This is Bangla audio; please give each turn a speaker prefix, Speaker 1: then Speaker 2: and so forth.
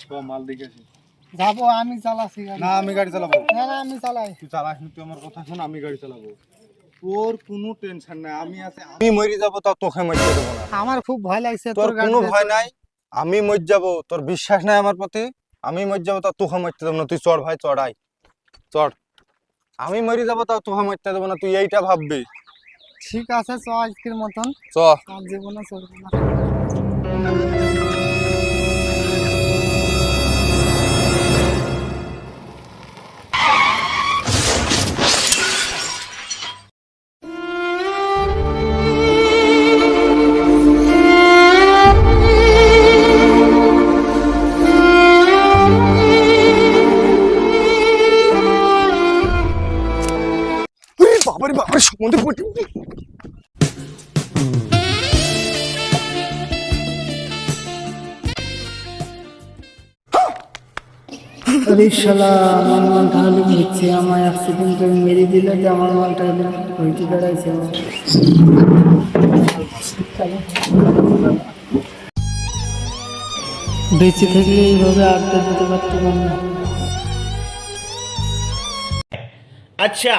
Speaker 1: তো মাল দেখে আসি।
Speaker 2: যাবো, আমি চালাচ্ছি গাড়ি।
Speaker 1: না আমি গাড়ি চালাবো।
Speaker 2: না না আমি চালাই।
Speaker 1: তুই চালাস না, তুই আমার কথা শোন, আমি গাড়ি চালাবো। তোর কোনো টেনশন নাই, আমি আছি। আমি মরে যাবো তাও তোকে মরতে দেবো না।
Speaker 2: আমার খুব ভয় লাগছে
Speaker 1: তোর
Speaker 2: তোর গাড়ি
Speaker 1: কোনো ভয় নাই, আমি মরে যাবো। তোর বিশ্বাস নাই আমার প্রতি? আমি মরে যাবো তাও তোকে মরতে দেবো না। তুই চড় ভাই, চড়াই চড়। আমি মরে যাবো তাও তোকে মরতে দেবো না, তুই এইটা ভাববি।
Speaker 2: ঠিক আছে, চ আজকের মতন।
Speaker 1: চ।
Speaker 2: আর জীবনে চলবে না।
Speaker 1: বাবারে বাবারে, সমুদ্রে পড়ে।
Speaker 2: আরে শালা, আমার মালটা হালি হচ্ছে, আমার অ্যাক্সিডেন্ট করে মেরে দিল যে আমার মালটা হইতে বেড়াইছে। বেঁচে থাকলে এইভাবে আড্ডা দিতে পারতাম না।
Speaker 3: अच्छा